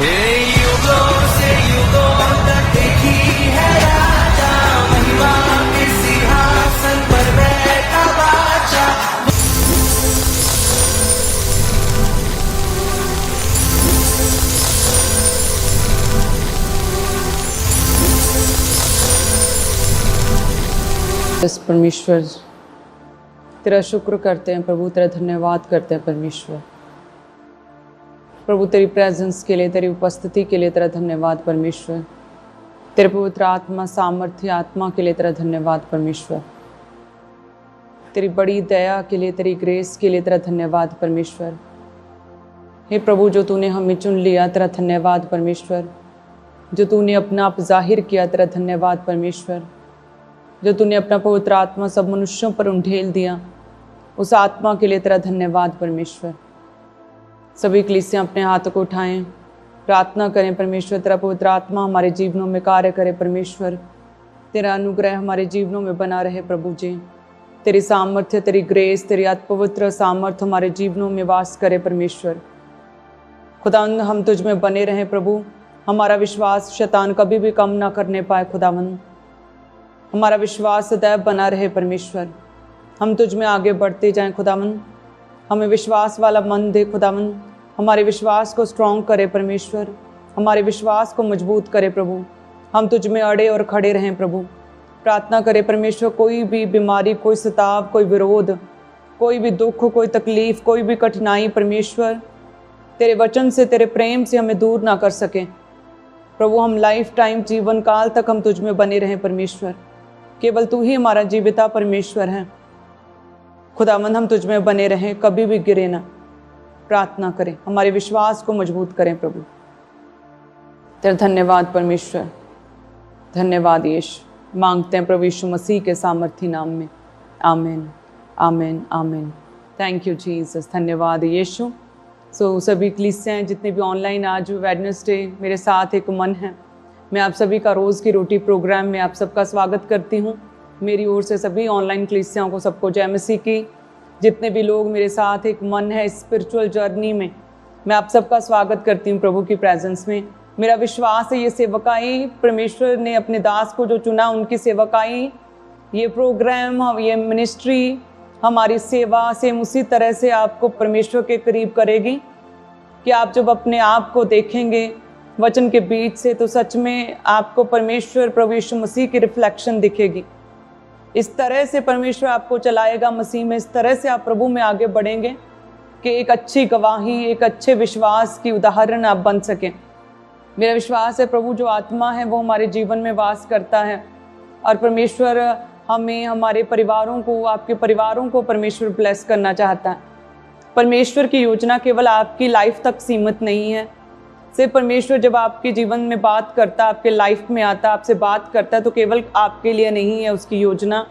युगों से युगों तक एक ही है राजा, महिमा के सिंहासन पर बैठा बादशाह। परमेश्वर तेरा शुक्र करते हैं प्रभु, तेरा धन्यवाद करते हैं परमेश्वर। प्रभु तेरी प्रेजेंस के लिए, तेरी उपस्थिति के लिए तेरा धन्यवाद परमेश्वर। तेरे पवित्र आत्मा, सामर्थ्य आत्मा के लिए तेरा धन्यवाद परमेश्वर। तेरी बड़ी दया के लिए, तेरी ग्रेस के लिए तेरा धन्यवाद परमेश्वर। हे प्रभु, जो तूने हमें चुन लिया, तेरा धन्यवाद परमेश्वर। जो तूने अपना आप जाहिर किया, तेरा धन्यवाद परमेश्वर। जो तूने अपना पवित्र आत्मा सब मनुष्यों पर उंडेल दिया, उस आत्मा के लिए तेरा धन्यवाद परमेश्वर। सभी कलीसियां अपने हाथों को उठाएं, प्रार्थना करें परमेश्वर, तेरा पवित्र आत्मा हमारे जीवनों में कार्य करे परमेश्वर। तेरा अनुग्रह हमारे जीवनों में बना रहे प्रभु जी। तेरी सामर्थ्य, तेरी ग्रेस, तेरी पवित्र सामर्थ्य हमारे जीवनों में वास करे परमेश्वर। खुदावंद, हम तुझ में बने रहें प्रभु। हमारा विश्वास शैतान कभी भी कम ना करने पाए खुदावंद। हमारा विश्वास सदैव बना रहे परमेश्वर। हम तुझ में आगे बढ़ते जाएं खुदावंद। हमें विश्वास वाला मन दे खुदावंद। हमारे विश्वास को स्ट्रॉन्ग करे परमेश्वर। हमारे विश्वास को मजबूत करे प्रभु। हम तुझ में अड़े और खड़े रहें प्रभु। प्रार्थना करे परमेश्वर, कोई भी बीमारी, कोई सताव, कोई विरोध, कोई भी दुख, कोई तकलीफ, कोई भी कठिनाई परमेश्वर तेरे वचन से, तेरे प्रेम से हमें दूर ना कर सके प्रभु। हम लाइफ टाइम, जीवन काल तक हम तुझ में बने रहें परमेश्वर। केवल तू ही हमारा जीविता परमेश्वर है खुदावंद। हम तुझ में बने रहें, कभी भी गिरे ना। प्रार्थना करें, हमारे विश्वास को मजबूत करें प्रभु। तेरा धन्यवाद परमेश्वर, धन्यवाद यीशु। मांगते हैं प्रभु यीशु मसीह के सामर्थी नाम में, आमीन, आमीन, आमीन। थैंक यू जीसस, धन्यवाद यीशु। सभी कलीसियां जितने भी ऑनलाइन आज वेडनेसडे मेरे साथ एक मन है, मैं आप सभी का रोज़ की रोटी प्रोग्राम में आप सबका स्वागत करती हूँ। मेरी ओर से सभी ऑनलाइन कलीसियाओं को, सबको जय मसीह की। जितने भी लोग मेरे साथ एक मन है स्पिरिचुअल जर्नी में, मैं आप सबका स्वागत करती हूँ प्रभु की प्रेजेंस में। मेरा विश्वास है ये सेवकाई, परमेश्वर ने अपने दास को जो चुना, उनकी सेवकाई, ये प्रोग्राम, ये मिनिस्ट्री, हमारी सेवा से उसी तरह से आपको परमेश्वर के करीब करेगी कि आप जब अपने आप को देखेंगे वचन के बीच से, तो सच में आपको परमेश्वर प्रभु यीशु मसीह की रिफ्लेक्शन दिखेगी। इस तरह से परमेश्वर आपको चलाएगा मसीह में, इस तरह से आप प्रभु में आगे बढ़ेंगे कि एक अच्छी गवाही, एक अच्छे विश्वास की उदाहरण आप बन सकें। मेरा विश्वास है प्रभु जो आत्मा है वो हमारे जीवन में वास करता है, और परमेश्वर हमें, हमारे परिवारों को, आपके परिवारों को परमेश्वर ब्लेस करना चाहता है। परमेश्वर की योजना केवल आपकी लाइफ तक सीमित नहीं है। सिर्फ परमेश्वर जब आपके जीवन में बात करता, आपके लाइफ में आता, आपसे बात करता है, तो केवल आपके लिए नहीं है उसकी योजना।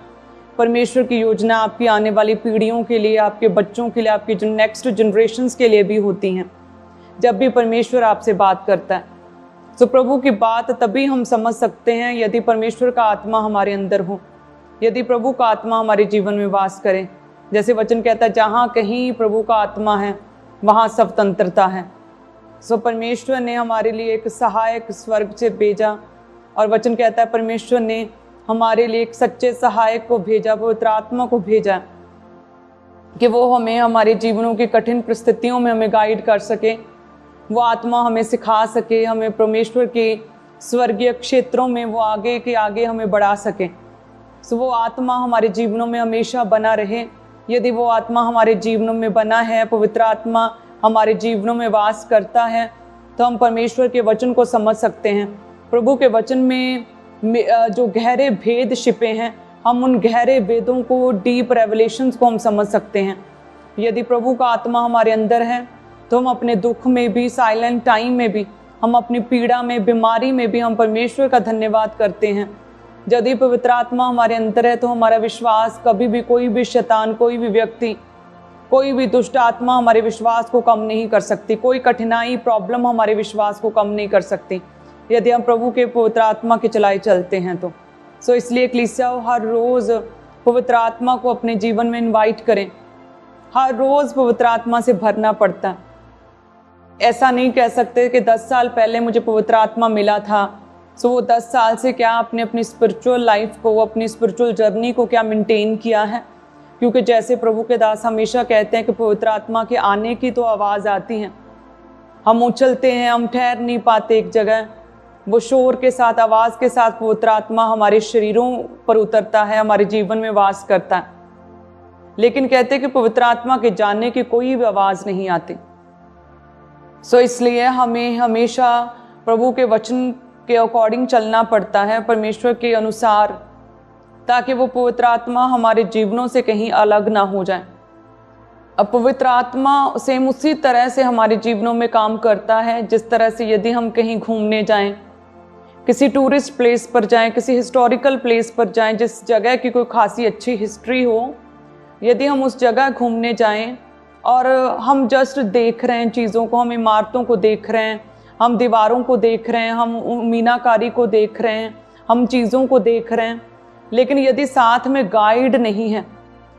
परमेश्वर की योजना आपकी आने वाली पीढ़ियों के लिए, आपके बच्चों के लिए, आपकी जो नेक्स्ट जनरेशन्स के लिए भी होती हैं। जब भी परमेश्वर आपसे बात करता है, तो प्रभु की बात तभी हम समझ सकते हैं यदि परमेश्वर का आत्मा हमारे अंदर हो, यदि प्रभु का आत्मा हमारे जीवन में वास करे। जैसे वचन कहता है, जहाँ कहीं प्रभु का आत्मा है वहाँ स्वतंत्रता है। परमेश्वर ने हमारे लिए एक सहायक स्वर्ग से भेजा, और वचन कहता है परमेश्वर ने हमारे लिए एक सच्चे सहायक को भेजा, पवित्र आत्मा को भेजा, कि वो हमें हमारे जीवनों की कठिन परिस्थितियों में हमें गाइड कर सके। वो आत्मा हमें सिखा सके, हमें परमेश्वर के स्वर्गीय क्षेत्रों में वो आगे के आगे हमें बढ़ा सके। वो आत्मा हमारे जीवनों में हमेशा बना रहे। यदि वो आत्मा हमारे जीवनों में बना है, पवित्र आत्मा हमारे जीवनों में वास करता है, तो हम परमेश्वर के वचन को समझ सकते हैं। प्रभु के वचन में जो गहरे भेद छिपे हैं, हम उन गहरे भेदों को, डीप रेवलेशंस को हम समझ सकते हैं। यदि प्रभु का आत्मा हमारे अंदर है, तो हम अपने दुख में भी, साइलेंट टाइम में भी, हम अपनी पीड़ा में, बीमारी में भी हम परमेश्वर का धन्यवाद करते हैं। यदि पवित्र आत्मा हमारे अंदर है, तो हमारा विश्वास कभी भी, कोई भी शैतान, कोई भी व्यक्ति, कोई भी दुष्ट आत्मा हमारे विश्वास को कम नहीं कर सकती। कोई कठिनाई, प्रॉब्लम हमारे विश्वास को कम नहीं कर सकती, यदि हम प्रभु के पवित्र आत्मा के चलाए चलते हैं तो। इसलिए कलीसिया हर रोज़ पवित्र आत्मा को अपने जीवन में इनवाइट करें। हर रोज़ पवित्र आत्मा से भरना पड़ता है। ऐसा नहीं कह सकते कि 10 साल पहले मुझे पवित्र आत्मा मिला था, सो वो 10 साल से क्या आपने अपनी स्पिरिचुअल लाइफ को, अपनी स्पिरिचुअल जर्नी को क्या मेंटेन किया है। क्योंकि जैसे प्रभु के दास हमेशा कहते हैं कि पवित्र आत्मा के आने की तो आवाज़ आती है, हम उछलते हैं, हम ठहर नहीं पाते एक जगह। वो शोर के साथ, आवाज़ के साथ पवित्र आत्मा हमारे शरीरों पर उतरता है, हमारे जीवन में वास करता है। लेकिन कहते हैं कि पवित्र आत्मा के जाने की कोई भी आवाज़ नहीं आती। सो इसलिए हमें हमेशा प्रभु के वचन के अकॉर्डिंग चलना पड़ता है, परमेश्वर के अनुसार, ताकि वो पवित्र आत्मा हमारे जीवनों से कहीं अलग ना हो जाए। अब पवित्र आत्मा सेम उसी तरह से हमारे जीवनों में काम करता है जिस तरह से यदि हम कहीं घूमने जाएं, किसी टूरिस्ट प्लेस पर जाएं, किसी हिस्टोरिकल प्लेस पर जाएं, जिस जगह की कोई खासी अच्छी हिस्ट्री हो, यदि हम उस जगह घूमने जाएं और हम जस्ट देख रहे हैं चीज़ों को, हम इमारतों को देख रहे हैं, हम दीवारों को देख रहे हैं, हम मीनाकारी को देख रहे हैं, हम चीज़ों को देख रहे हैं, लेकिन यदि साथ में गाइड नहीं है,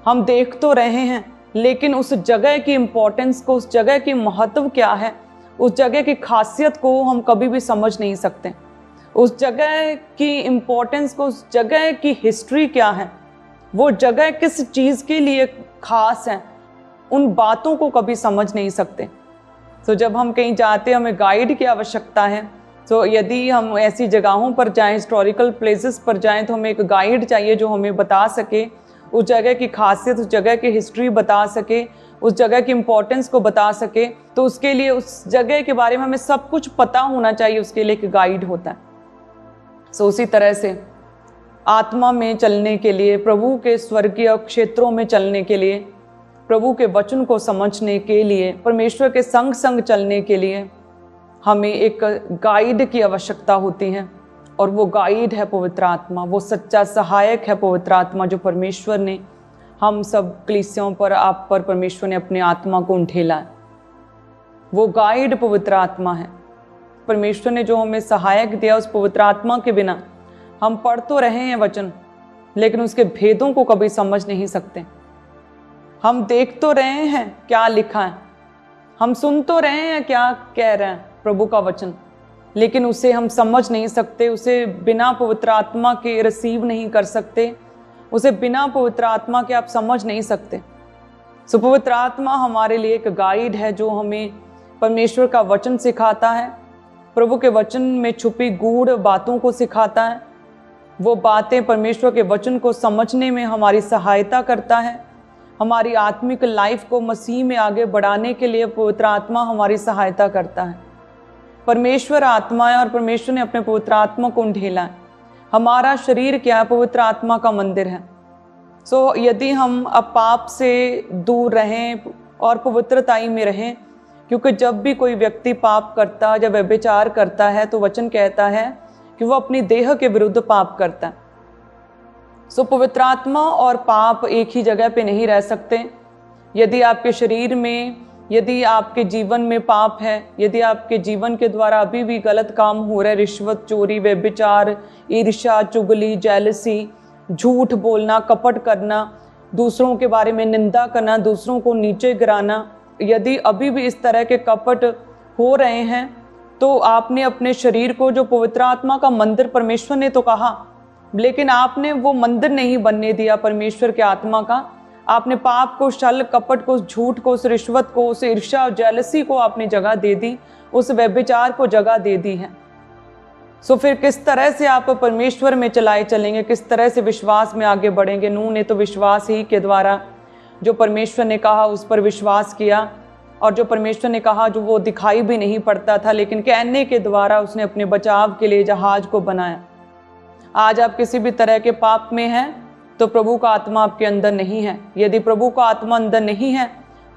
हम देख तो रहे हैं लेकिन उस जगह की इम्पोर्टेंस को, उस जगह की महत्व क्या है, उस जगह की खासियत को हम कभी भी समझ नहीं सकते। उस जगह की इम्पोर्टेंस को, उस जगह की हिस्ट्री क्या है, वो जगह किस चीज़ के लिए खास है, उन बातों को कभी समझ नहीं सकते। तो जब हम कहीं जाते हैं, हमें गाइड की आवश्यकता है। तो यदि हम ऐसी जगहों पर जाएं, हिस्टोरिकल प्लेसेस पर जाएं, तो हमें एक गाइड चाहिए जो हमें बता सके, उस जगह की खासियत, उस जगह की हिस्ट्री बता सके, उस जगह की इम्पोर्टेंस को बता सके। तो उसके लिए उस जगह के बारे में हमें सब कुछ पता होना चाहिए, उसके लिए एक गाइड होता है। सो उसी तरह से आत्मा में चलने के लिए, प्रभु के स्वर्गीय क्षेत्रों में चलने के लिए, प्रभु के वचन को समझने के लिए, परमेश्वर के संग संग चलने के लिए हमें एक गाइड की आवश्यकता होती है। और वो गाइड है पवित्र आत्मा, वो सच्चा सहायक है पवित्र आत्मा, जो परमेश्वर ने हम सब कलीसियों पर, आप पर परमेश्वर ने अपने आत्मा को उंडेला है। वो गाइड पवित्र आत्मा है। परमेश्वर ने जो हमें सहायक दिया, उस पवित्र आत्मा के बिना हम पढ़ तो रहे हैं वचन, लेकिन उसके भेदों को कभी समझ नहीं सकते। हम देख तो रहे हैं क्या लिखा है, हम सुन तो रहे हैं क्या कह रहे हैं प्रभु का वचन, लेकिन उसे हम समझ नहीं सकते, उसे बिना पवित्र आत्मा के रिसीव नहीं कर सकते, उसे बिना पवित्र आत्मा के आप समझ नहीं सकते। सो पवित्र आत्मा हमारे लिए एक गाइड है जो हमें परमेश्वर का वचन सिखाता है, प्रभु के वचन में छुपी गूढ़ बातों को सिखाता है। वो बातें परमेश्वर के वचन को समझने में हमारी सहायता करता है। हमारी आत्मिक लाइफ को मसीह में आगे बढ़ाने के लिए पवित्र आत्मा हमारी सहायता करता है। परमेश्वर आत्मा है और परमेश्वर ने अपने पवित्र आत्मा को उंडेला है। हमारा शरीर क्या है? पवित्र आत्मा का मंदिर है। सो यदि हम अब पाप से दूर रहें और पवित्रताई में रहें, क्योंकि जब भी कोई व्यक्ति पाप करता, जब व्यभिचार करता है, तो वचन कहता है कि वो अपनी देह के विरुद्ध पाप करता है। सो पवित्र आत्मा और पाप एक ही जगह पे नहीं रह सकते। यदि आपके शरीर में, यदि आपके जीवन में पाप है, यदि आपके जीवन के द्वारा अभी भी गलत काम हो रहा है, रिश्वत, चोरी, व्यभिचार, ईर्ष्या, चुगली, जेलसी, झूठ बोलना, कपट करना, दूसरों के बारे में निंदा करना, दूसरों को नीचे गिराना, यदि अभी भी इस तरह के कपट हो रहे हैं, तो आपने अपने शरीर को, जो पवित्र आत्मा का मंदिर परमेश्वर ने तो कहा, लेकिन आपने वो मंदिर नहीं बनने दिया परमेश्वर के आत्मा का। आपने पाप को, छल कपट को, झूठ को, उस रिश्वत को, उस ईर्ष्या और जेलसी को आपने जगह दे दी, उस व्यभिचार को जगह दे दी है। सो फिर किस तरह से आप परमेश्वर में चलाए चलेंगे, किस तरह से विश्वास में आगे बढ़ेंगे? नूह ने तो विश्वास ही के द्वारा जो परमेश्वर ने कहा उस पर विश्वास किया, और जो परमेश्वर ने कहा जो वो दिखाई भी नहीं पड़ता था, लेकिन कहने के द्वारा उसने अपने बचाव के लिए जहाज को बनाया। आज आप किसी भी तरह के पाप में हैं तो प्रभु का आत्मा आपके अंदर नहीं है। यदि प्रभु का आत्मा अंदर नहीं है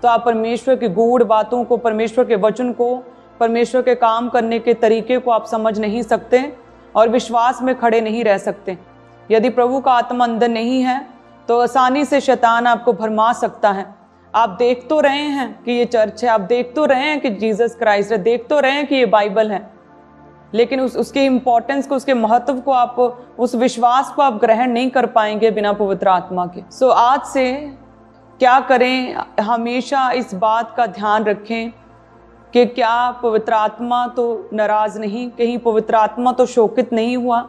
तो आप परमेश्वर की गूढ़ बातों को, परमेश्वर के वचन को, परमेश्वर के काम करने के तरीके को आप समझ नहीं सकते और विश्वास में खड़े नहीं रह सकते। यदि प्रभु का आत्मा अंदर नहीं है तो आसानी से शैतान आपको भरमा सकता है। आप देख तो रहे हैं कि ये चर्च है, आप देख तो रहे हैं कि जीसस क्राइस्ट है, देख तो रहे हैं कि ये बाइबल है, लेकिन उसके इम्पोर्टेंस को, उसके महत्व को, आप उस विश्वास को आप ग्रहण नहीं कर पाएंगे बिना पवित्र आत्मा के। सो आज से क्या करें? हमेशा इस बात का ध्यान रखें कि क्या पवित्र आत्मा तो नाराज नहीं, कहीं पवित्र आत्मा तो शोकित नहीं हुआ,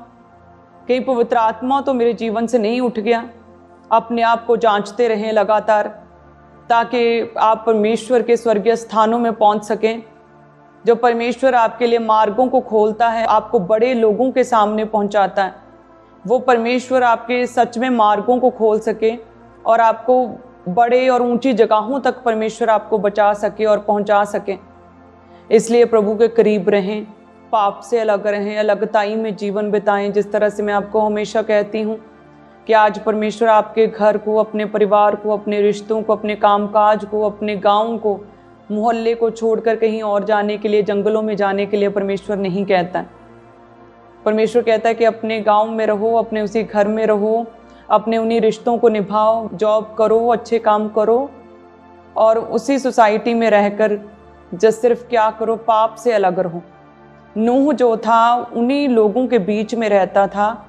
कहीं पवित्र आत्मा तो मेरे जीवन से नहीं उठ गया। अपने आप को जांचते रहें लगातार, ताकि आप परमेश्वर के स्वर्गीय स्थानों में पहुंच सकें। जो परमेश्वर आपके लिए मार्गों को खोलता है, आपको बड़े लोगों के सामने पहुंचाता है, वो परमेश्वर आपके सच में मार्गों को खोल सके और आपको बड़े और ऊंची जगहों तक परमेश्वर आपको बचा सके और पहुंचा सके। इसलिए प्रभु के करीब रहें, पाप से अलग रहें, अलगताई में जीवन बिताएं। जिस तरह से मैं आपको हमेशा कहती हूँ कि आज परमेश्वर आपके घर को, अपने परिवार को, अपने रिश्तों को, अपने कामकाज को, अपने गाँव को, मोहल्ले को छोड़कर कहीं और जाने के लिए, जंगलों में जाने के लिए परमेश्वर नहीं कहता है। परमेश्वर कहता है कि अपने गांव में रहो, अपने उसी घर में रहो, अपने उन्हीं रिश्तों को निभाओ, जॉब करो, अच्छे काम करो और उसी सोसाइटी में रहकर जस्ट सिर्फ क्या करो, पाप से अलग रहो। नूह जो था उन्हीं लोगों के बीच में रहता था,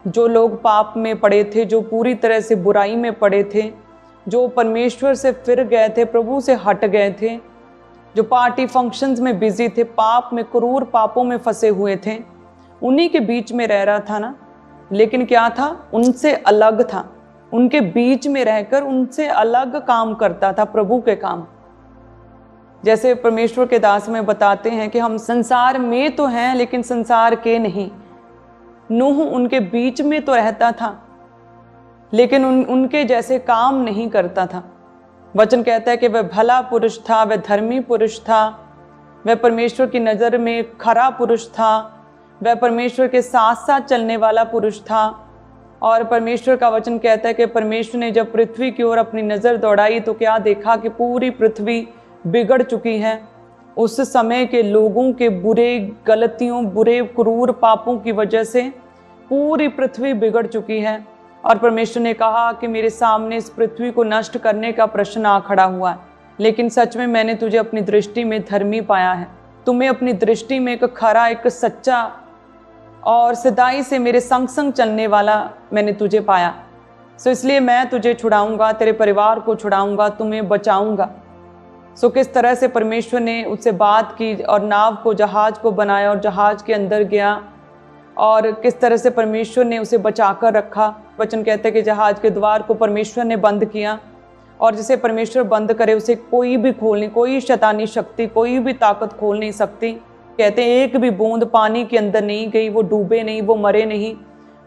जो लोग पाप में पड़े थे, जो पूरी तरह से बुराई में पड़े थे, जो परमेश्वर से फिर गए थे, प्रभु से हट गए थे, जो पार्टी फंक्शंस में बिजी थे, पाप में, क्रूर पापों में फंसे हुए थे, उन्हीं के बीच में रह रहा था ना। लेकिन क्या था, उनसे अलग था, उनके बीच में रहकर उनसे अलग काम करता था, प्रभु के काम। जैसे परमेश्वर के दास में बताते हैं कि हम संसार में तो हैं लेकिन संसार के नहीं। नूह उनके बीच में तो रहता था लेकिन उनके जैसे काम नहीं करता था। वचन कहता है कि वह भला पुरुष था, वह धर्मी पुरुष था, वह परमेश्वर की नज़र में खरा पुरुष था, वह परमेश्वर के साथ साथ चलने वाला पुरुष था। और परमेश्वर का वचन कहता है कि परमेश्वर ने जब पृथ्वी की ओर अपनी नज़र दौड़ाई तो क्या देखा कि पूरी पृथ्वी बिगड़ चुकी है। उस समय के लोगों के बुरे गलतियों, बुरे क्रूर पापों की वजह से पूरी पृथ्वी बिगड़ चुकी है। और परमेश्वर ने कहा कि मेरे सामने इस पृथ्वी को नष्ट करने का प्रश्न आ खड़ा हुआ है, लेकिन सच में मैंने तुझे अपनी दृष्टि में धर्मी पाया है। तुम्हें अपनी दृष्टि में एक खरा, एक सच्चा और सदाई से मेरे संग संग चलने वाला मैंने तुझे पाया। सो इसलिए मैं तुझे छुड़ाऊंगा, तेरे परिवार को छुड़ाऊंगा, तुम्हें बचाऊंगा। सो किस तरह से परमेश्वर ने उससे बात की और नाव को, जहाज को बनाया और जहाज के अंदर गया और किस तरह से परमेश्वर ने उसे बचाकर रखा। वचन कहते हैं कि जहाज के द्वार को परमेश्वर ने बंद किया और जिसे परमेश्वर बंद करे उसे कोई भी खोल नहीं, कोई शैतानी शक्ति, कोई भी ताकत खोल नहीं सकती। कहते हैं एक भी बूंद पानी के अंदर नहीं गई, वो डूबे नहीं, वो मरे नहीं,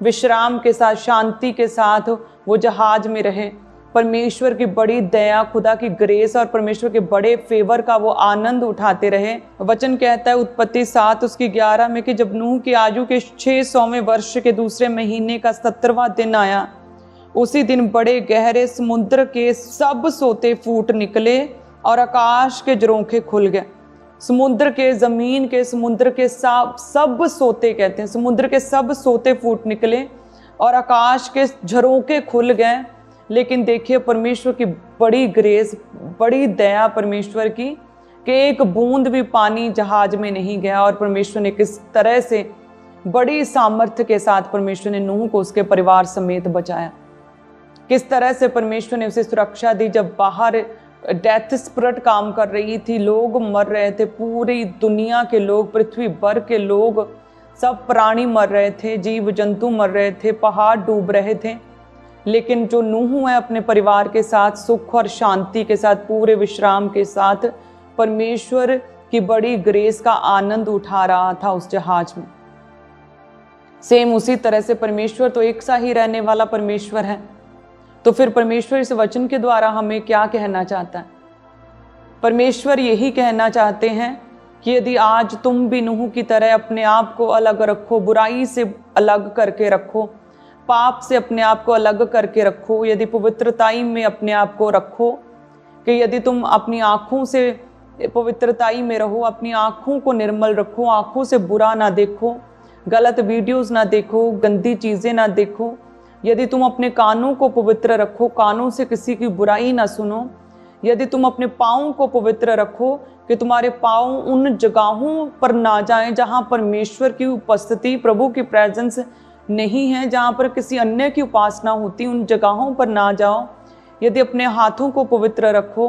विश्राम के साथ, शांति के साथ वो जहाज में रहे। परमेश्वर की बड़ी दया, खुदा की ग्रेस और परमेश्वर के बड़े फेवर का वो आनंद उठाते रहे। वचन कहता है उत्पत्ति 7 उसकी 11 में कि जब नूह की आयु के 600वें वर्ष के दूसरे महीने का 17वां दिन आया, उसी दिन बड़े गहरे समुद्र के सब सोते फूट निकले और आकाश के झरोखे खुल गए। समुद्र के, जमीन के, समुद्र के सब सोते कहते हैं, समुद्र के सब सोते फूट निकले और आकाश के झरोखे खुल गए। लेकिन देखिए परमेश्वर की बड़ी ग्रेस, बड़ी दया परमेश्वर की कि एक बूंद भी पानी जहाज में नहीं गया। और परमेश्वर ने किस तरह से बड़ी सामर्थ्य के साथ परमेश्वर ने नूह को उसके परिवार समेत बचाया, किस तरह से परमेश्वर ने उसे सुरक्षा दी। जब बाहर डेथ स्पिरिट काम कर रही थी, लोग मर रहे थे, पूरी दुनिया के लोग, पृथ्वी भर के लोग, सब प्राणी मर रहे थे, जीव जंतु मर रहे थे, पहाड़ डूब रहे थे, लेकिन जो नूह है अपने परिवार के साथ सुख और शांति के साथ, पूरे विश्राम के साथ परमेश्वर की बड़ी ग्रेस का आनंद उठा रहा था उस जहाज में। सेम उसी तरह से परमेश्वर तो एक सा ही रहने वाला परमेश्वर है। तो फिर परमेश्वर इस वचन के द्वारा हमें क्या कहना चाहता है? परमेश्वर यही कहना चाहते हैं कि यदि आज तुम भी नूह की तरह अपने आप को अलग रखो, बुराई से अलग करके रखो, पाप से अपने आप को अलग करके रखो, यदि पवित्रताई में अपने आप को रखो, कि यदि तुम अपनी आँखों से पवित्रताई में रहो, अपनी आँखों को निर्मल रखो, आँखों से बुरा ना देखो, गलत वीडियोस ना देखो, गंदी चीज़ें ना देखो, यदि तुम अपने कानों को पवित्र रखो, कानों से किसी की बुराई ना सुनो, यदि तुम अपने पाँव को पवित्र रखो कि तुम्हारे पाँव उन जगहों पर ना जाएं जहाँ परमेश्वर की उपस्थिति, प्रभु की प्रेजेंस नहीं है, जहाँ पर किसी अन्य की उपासना होती, उन जगहों पर ना जाओ। यदि अपने हाथों को पवित्र रखो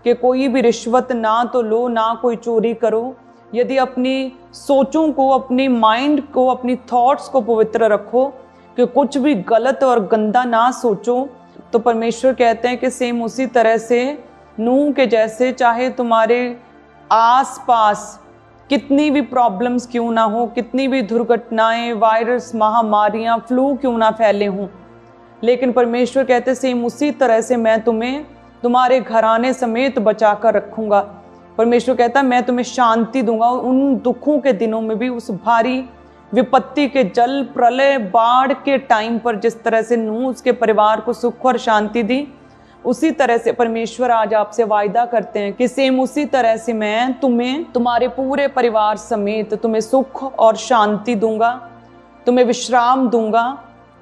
कि कोई भी रिश्वत ना तो लो, ना कोई चोरी करो। यदि अपनी सोचों को, अपनी माइंड को, अपनी थॉट्स को पवित्र रखो कि कुछ भी गलत और गंदा ना सोचो, तो परमेश्वर कहते हैं कि सेम उसी तरह से नूह के जैसे, चाहे तुम्हारे आस पास कितनी भी प्रॉब्लम्स क्यों ना हो, कितनी भी दुर्घटनाएं, वायरस, महामारियां, फ्लू क्यों ना फैले हों, लेकिन परमेश्वर कहते हैं सेम उसी तरह से मैं तुम्हें तुम्हारे घराने समेत बचा कर रखूंगा। परमेश्वर कहता है मैं तुम्हें शांति दूंगा उन दुखों के दिनों में भी, उस भारी विपत्ति के, जल प्रलय, बाढ़ के टाइम पर जिस तरह से नूह उसके परिवार को सुख और शांति दी, उसी तरह से परमेश्वर आज आपसे वायदा करते हैं कि सेम उसी तरह से मैं तुम्हें, तुम्हारे पूरे परिवार समेत तुम्हें सुख और शांति दूंगा, तुम्हें विश्राम दूंगा,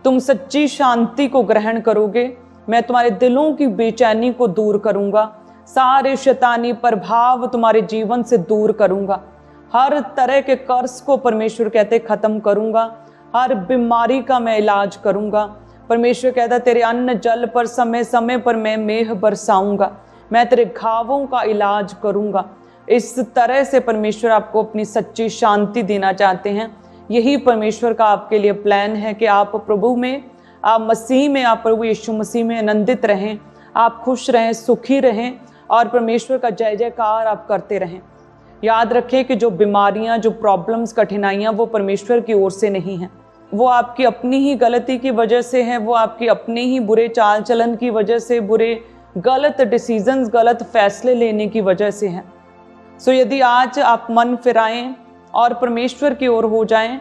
तुम सच्ची शांति को ग्रहण करोगे, मैं तुम्हारे दिलों की बेचैनी को दूर करूंगा, सारे शैतानी प्रभाव तुम्हारे जीवन से दूर करूंगा, हर तरह के कर्ज को परमेश्वर कहते खत्म करूंगा, हर बीमारी का मैं इलाज करूंगा। परमेश्वर कहता तेरे अन्न जल पर समय समय पर मैं मेघ बरसाऊंगा, मैं तेरे घावों का इलाज करूंगा। इस तरह से परमेश्वर आपको अपनी सच्ची शांति देना चाहते हैं। यही परमेश्वर का आपके लिए प्लान है कि आप प्रभु में, आप मसीह में, आप प्रभु यीशु मसीह में आनंदित रहें, आप खुश रहें, सुखी रहें और परमेश्वर का जय जयकार आप करते रहें। याद रखें कि जो बीमारियां, जो प्रॉब्लम्स, कठिनाइयां, वो परमेश्वर की ओर से नहीं हैं, वो आपकी अपनी ही गलती की वजह से है, वो आपकी अपने ही बुरे चाल चलन की वजह से, बुरे गलत डिसीजंस, गलत फैसले लेने की वजह से है। सो यदि आज आप मन फिराएं और परमेश्वर की ओर हो जाएं,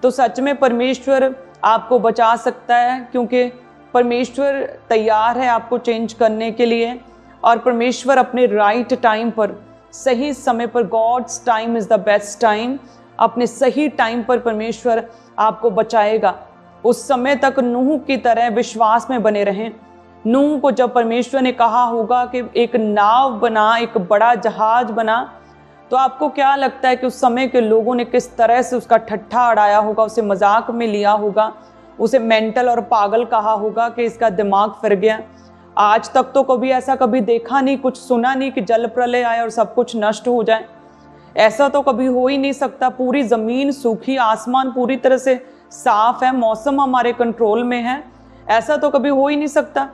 तो सच में परमेश्वर आपको बचा सकता है, क्योंकि परमेश्वर तैयार है आपको चेंज करने के लिए। और परमेश्वर अपने राइट टाइम पर, सही समय पर, God's time is the best time, अपने सही टाइम पर परमेश्वर आपको बचाएगा। उस समय तक नूह की तरह विश्वास में बने रहें। नूह को जब परमेश्वर ने कहा होगा कि एक नाव बना, एक बड़ा जहाज बना, तो आपको क्या लगता है कि उस समय के लोगों ने किस तरह से उसका ठट्ठा उड़ाया होगा, उसे मजाक में लिया होगा, उसे मेंटल और पागल कहा होगा कि इसका दिमाग फिर गया। आज तक तो कभी ऐसा कभी देखा नहीं, कुछ सुना नहीं कि जल प्रलय आए और सब कुछ नष्ट हो जाए। ऐसा तो कभी हो ही नहीं सकता। पूरी ज़मीन सूखी, आसमान पूरी तरह से साफ है, मौसम हमारे कंट्रोल में है, ऐसा तो कभी हो ही नहीं सकता।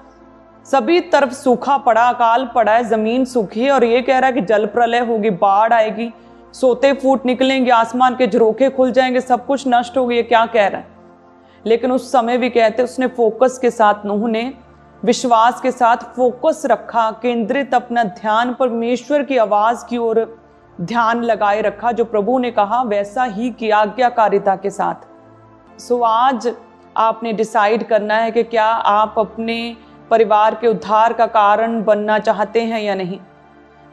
सभी तरफ सूखा पड़ा, अकाल पड़ा है, ज़मीन सूखी है और ये कह रहा है कि जल प्रलय होगी, बाढ़ आएगी, सोते फूट निकलेंगे, आसमान के झरोखे खुल जाएंगे, सब कुछ नष्ट हो गया, क्या कह रहा है। लेकिन उस समय भी कहते उसने फोकस के साथ, नूह ने विश्वास के साथ फोकस रखा, केंद्रित अपना ध्यान परमेश्वर की आवाज़ की ओर ध्यान लगाए रखा। जो प्रभु ने कहा वैसा ही किया, आज्ञाकारिता के साथ। सो आज आपने डिसाइड करना है कि क्या आप अपने परिवार के उद्धार का कारण बनना चाहते हैं या नहीं।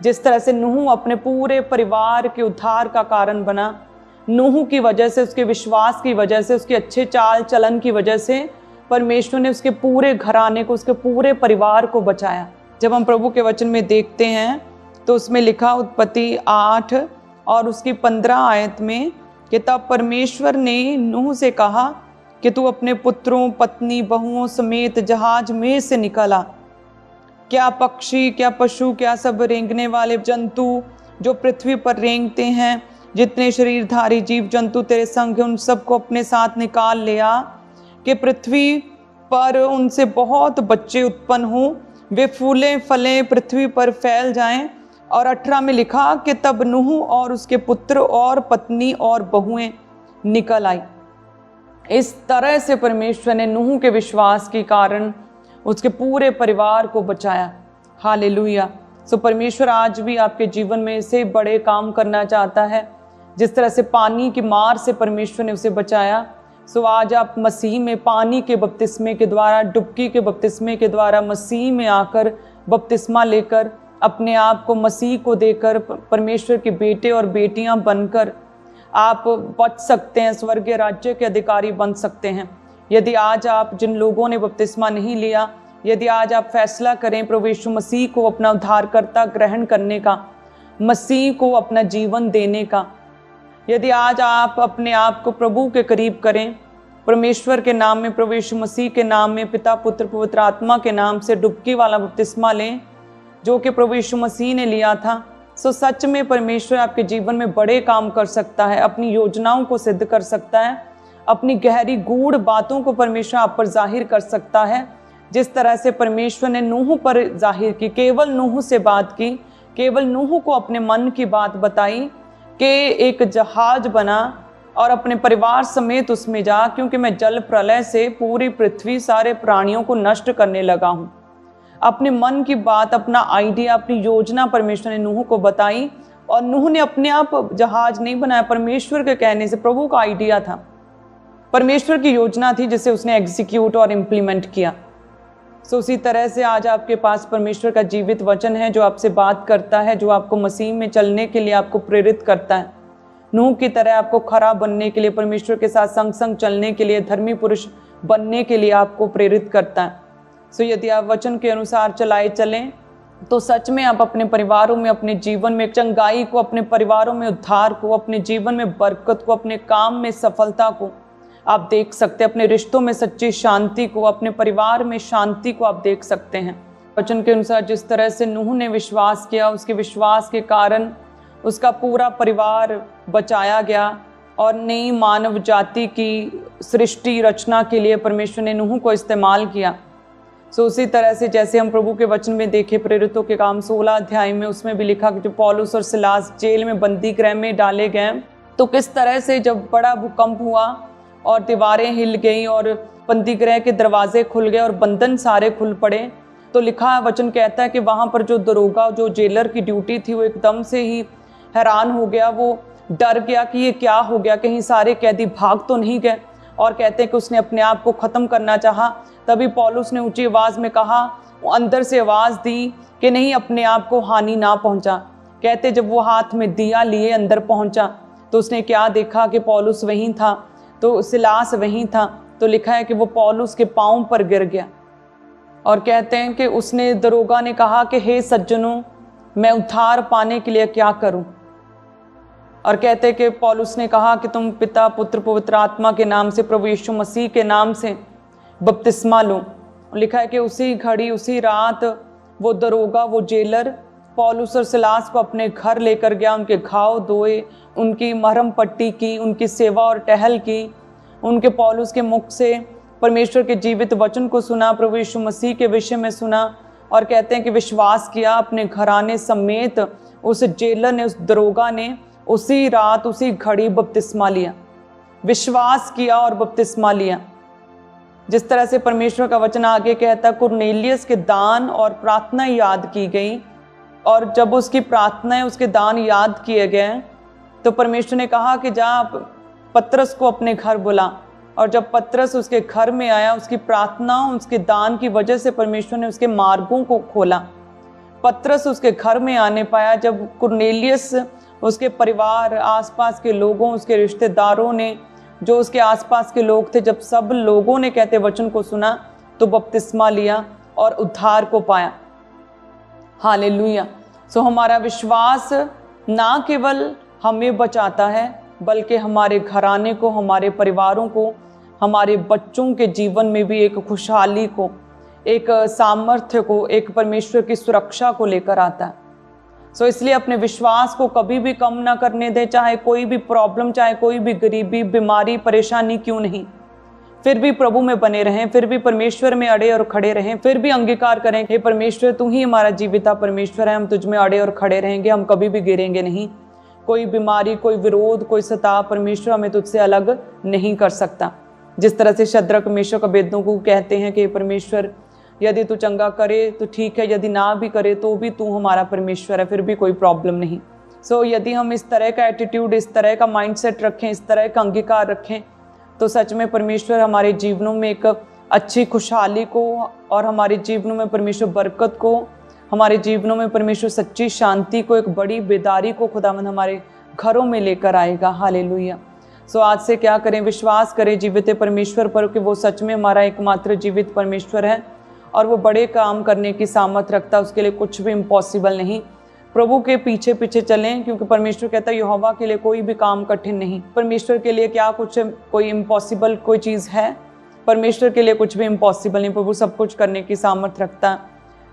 जिस तरह से नूह अपने पूरे परिवार के उद्धार का कारण बना, नूह की वजह से, उसके विश्वास की वजह से, उसके अच्छे चाल चलन की वजह से परमेश्वर ने उसके पूरे घराने को, उसके पूरे परिवार को बचाया। जब हम प्रभु के वचन में देखते हैं तो उसमें लिखा उत्पत्ति 8 और उसकी 15 आयत में कि तब परमेश्वर ने नूह से कहा कि तू अपने पुत्रों, पत्नी, बहुओं समेत जहाज में से निकल आ। क्या पक्षी, क्या पशु, क्या सब रेंगने वाले जंतु जो पृथ्वी पर रेंगते हैं, जितने शरीरधारी जीव जंतु तेरे संग हैं, उन सबको अपने साथ निकाल ले आ कि पृथ्वी पर उनसे बहुत बच्चे उत्पन्न हों, वे फूलें फलें पृथ्वी पर फैल जाएं। और 18 में लिखा कि तब नूह और उसके पुत्र और पत्नी और बहुएं निकल आई। इस तरह से परमेश्वर ने नूह के विश्वास के कारण उसके पूरे परिवार को बचाया। हालेलुया। सो परमेश्वर आज भी आपके जीवन में ऐसे बड़े काम करना चाहता है। जिस तरह से पानी की मार से परमेश्वर ने उसे बचाया, सो आज आप मसीह में पानी के बपतिस्मे के द्वारा, डुबकी के बपतिस्मे के द्वारा मसीह में आकर बपतिस्मा लेकर, अपने आप को मसीह को देकर परमेश्वर के बेटे और बेटियां बनकर आप बच सकते हैं, स्वर्गीय राज्य के अधिकारी बन सकते हैं। यदि आज आप, जिन लोगों ने बपतिस्मा नहीं लिया, यदि आज आप फैसला करें प्रभु यीशु मसीह को अपना उद्धारकर्ता ग्रहण करने का, मसीह को अपना जीवन देने का, यदि आज आप अपने आप को प्रभु के करीब करें, परमेश्वर के नाम में, प्रभु यीशु मसीह के नाम में, पिता पुत्र पवित्र आत्मा के नाम से डुबकी वाला बपतिस्मा लें, जो कि प्रभु यीशु मसीह ने लिया था। सो सच में परमेश्वर आपके जीवन में बड़े काम कर सकता है, अपनी योजनाओं को सिद्ध कर सकता है, अपनी गहरी गूढ़ बातों को परमेश्वर आप पर जाहिर कर सकता है। जिस तरह से परमेश्वर ने नूह पर जाहिर की, केवल नूह से बात की, केवल नूह को अपने मन की बात बताई कि एक जहाज बना और अपने परिवार समेत उसमें जा, क्योंकि मैं जल प्रलय से पूरी पृथ्वी सारे प्राणियों को नष्ट करने लगा हूँ। अपने मन की बात, अपना आइडिया, अपनी योजना परमेश्वर ने नूह को बताई। और नूह ने अपने आप जहाज नहीं बनाया, परमेश्वर के कहने से, प्रभु का आइडिया था, परमेश्वर की योजना थी जिसे उसने एग्जीक्यूट और इम्प्लीमेंट किया। सो उसी तरह से आज आपके पास परमेश्वर का जीवित वचन है जो आपसे बात करता है, जो आपको मसीह में चलने के लिए आपको प्रेरित करता है। नूह की तरह आपको खरा बनने के लिए, परमेश्वर के साथ संग संग चलने के लिए, धर्मी पुरुष बनने के लिए आपको प्रेरित करता है। सो यदि आप वचन के अनुसार चलाए चलें तो सच में आप अपने परिवारों में, अपने जीवन में चंगाई को, अपने परिवारों में उद्धार को, अपने जीवन में बरकत को, अपने काम में सफलता को आप देख सकते हैं, अपने रिश्तों में सच्ची शांति को, अपने परिवार में शांति को आप देख सकते हैं। वचन के अनुसार जिस तरह से नूह ने विश्वास किया, उसके विश्वास के कारण उसका पूरा परिवार बचाया गया और नई मानव जाति की सृष्टि रचना के लिए परमेश्वर ने नूह को इस्तेमाल किया। सो उसी तरह से जैसे हम प्रभु के वचन में देखे, प्रेरितों के काम 16 अध्याय में, उसमें भी लिखा कि जो पौलुस और सिलास जेल में, बंदी गृह में डाले गए, तो किस तरह से जब बड़ा भूकंप हुआ और दीवारें हिल गई और बंदी गृह के दरवाजे खुल गए और बंधन सारे खुल पड़े, तो लिखा वचन कहता है कि वहाँ पर जो दरोगा, जो जेलर की ड्यूटी थी, वो एकदम से ही हैरान हो गया, वो डर गया कि ये क्या हो गया, कहीं सारे कैदी भाग तो नहीं गए। और कहते हैं कि उसने अपने आप को ख़त्म करना चाहा। तभी पौलुस ने ऊंची आवाज़ में कहा, वो अंदर से आवाज़ दी कि नहीं, अपने आप को हानि ना पहुंचा। कहते जब वो हाथ में दिया लिए अंदर पहुंचा तो उसने क्या देखा कि पौलुस वहीं था, तो सिलास वहीं था। तो लिखा है कि वो पौलुस के पाँव पर गिर गया और कहते हैं कि उसने, दरोगा ने कहा कि हे सज्जनों, मैं उद्धार पाने के लिए क्या करूं? और कहते हैं कि पौलुस ने कहा कि तुम पिता, पुत्र, पवित्र आत्मा के नाम से, प्रभु यीशु मसीह के नाम से बपतिस्मा लो। लिखा है कि उसी घड़ी, उसी रात वो दरोगा, वो जेलर पौलुस और सिलास को अपने घर लेकर गया, उनके घाव धोए, उनकी मरहम पट्टी की, उनकी सेवा और टहल की, उनके पौलुस के मुख से परमेश्वर के जीवित वचन को सुना, प्रभु यीशु मसीह के विषय में सुना। और कहते हैं कि विश्वास किया अपने घराने समेत। उस जेलर ने, उस दरोगा ने उसी रात, उसी घड़ी बपतिस्मा लिया, विश्वास किया और बपतिस्मा लिया। जिस तरह से परमेश्वर का वचन आगे कहता, कुरनेलियस के दान और प्रार्थना याद की गई, और जब उसकी प्रार्थनाएं, उसके दान याद किए गए तो परमेश्वर ने कहा कि जा पतरस को अपने घर बुला। और जब पतरस उसके घर में आया, उसकी प्रार्थना, उसके दान की वजह से परमेश्वर ने उसके मार्गों को खोला। पतरस उसके घर में आने पाया। जब कुरनेलियस, उसके परिवार, आसपास के लोगों, उसके रिश्तेदारों ने, जो उसके आसपास के लोग थे, जब सब लोगों ने कहते वचन को सुना तो बपतिस्मा लिया और उद्धार को पाया। हालेलुया। सो हमारा विश्वास ना केवल हमें बचाता है, बल्कि हमारे घराने को, हमारे परिवारों को, हमारे बच्चों के जीवन में भी एक खुशहाली को, एक सामर्थ्य को, एक परमेश्वर की सुरक्षा को लेकर आता है। सो इसलिए अपने विश्वास को कभी भी कम ना करने दें, चाहे कोई भी प्रॉब्लम, चाहे कोई भी गरीबी, बीमारी, परेशानी क्यों नहीं, फिर भी प्रभु में बने रहें, फिर भी परमेश्वर में अड़े और खड़े रहें, फिर भी अंगीकार करें, हे परमेश्वर, तू ही हमारा जीविता परमेश्वर है, हम तुझ में अड़े और खड़े रहेंगे, हम कभी भी गिरेंगे नहीं। कोई बीमारी, कोई विरोध, कोई सताव, परमेश्वर हमें तुझसे अलग नहीं कर सकता। जिस तरह से शद्रक, मेशक, अबेदनगो कहते हैं कि परमेश्वर, यदि तू चंगा करे तो ठीक है, यदि ना भी करे तो भी तू हमारा परमेश्वर है, फिर भी कोई प्रॉब्लम नहीं। सो यदि हम इस तरह का एटीट्यूड, इस तरह का माइंडसेट रखें, इस तरह का अंगीकार रखें, तो सच में परमेश्वर हमारे जीवनों में एक अच्छी खुशहाली को, और हमारे जीवनों में परमेश्वर बरकत को, हमारे जीवनों में परमेश्वर सच्ची शांति को, एक बड़ी बेदारी को खुदावंद हमारे घरों में लेकर आएगा। हालेलुया। सो आज से क्या करें? विश्वास करें जीवित परमेश्वर पर कि वो सच में हमारा एकमात्र जीवित परमेश्वर है और वो बड़े काम करने की सामर्थ रखता है, उसके लिए कुछ भी इम्पॉसिबल नहीं। प्रभु के पीछे पीछे चलें, क्योंकि परमेश्वर कहता है यहोवा के लिए कोई भी काम कठिन नहीं। परमेश्वर के लिए क्या कुछ कोई इम्पॉसिबल कोई चीज़ है? परमेश्वर के लिए कुछ भी इम्पॉसिबल नहीं। प्रभु सब कुछ करने की सामर्थ रखता है।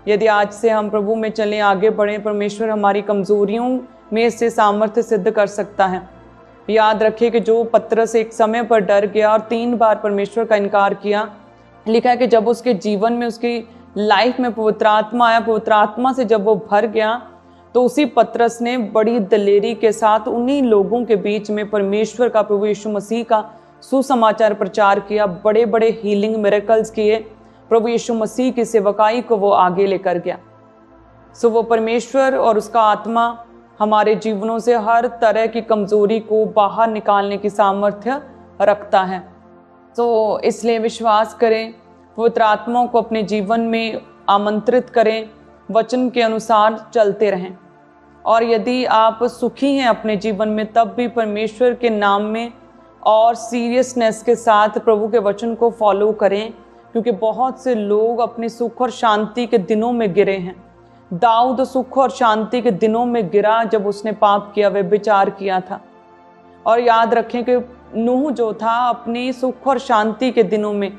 यदि आज से हम प्रभु में चलें, आगे बढ़ें, परमेश्वर हमारी कमजोरियों में से सामर्थ्य सिद्ध कर सकता है। याद रखिए कि जो पतरस एक समय पर डर गया और 3 बार परमेश्वर का इनकार किया, लिखा है कि जब उसके जीवन में, उसकी लाइफ में पवित्र आत्मा आया, पवित्र आत्मा से जब वो भर गया, तो उसी पतरस ने बड़ी दलेरी के साथ उन्हीं लोगों के बीच में परमेश्वर का, प्रभु यीशु मसीह का सुसमाचार प्रचार किया, बड़े बड़े हीलिंग मिरेकल्स किए, प्रभु यीशु मसीह की सेवकाई को वो आगे लेकर गया। सो वो परमेश्वर और उसका आत्मा हमारे जीवनों से हर तरह की कमजोरी को बाहर निकालने की सामर्थ्य रखता है। तो इसलिए विश्वास करें, पवित्र आत्माओं को अपने जीवन में आमंत्रित करें, वचन के अनुसार चलते रहें। और यदि आप सुखी हैं अपने जीवन में, तब भी परमेश्वर के नाम में और सीरियसनेस के साथ प्रभु के वचन को फॉलो करें, क्योंकि बहुत से लोग अपने सुख और शांति के दिनों में गिरे हैं। दाऊद सुख और शांति के दिनों में गिरा जब उसने पाप किया, व्यभिचार किया था। और याद रखें कि नूह जो था, अपनी सुख और शांति के दिनों में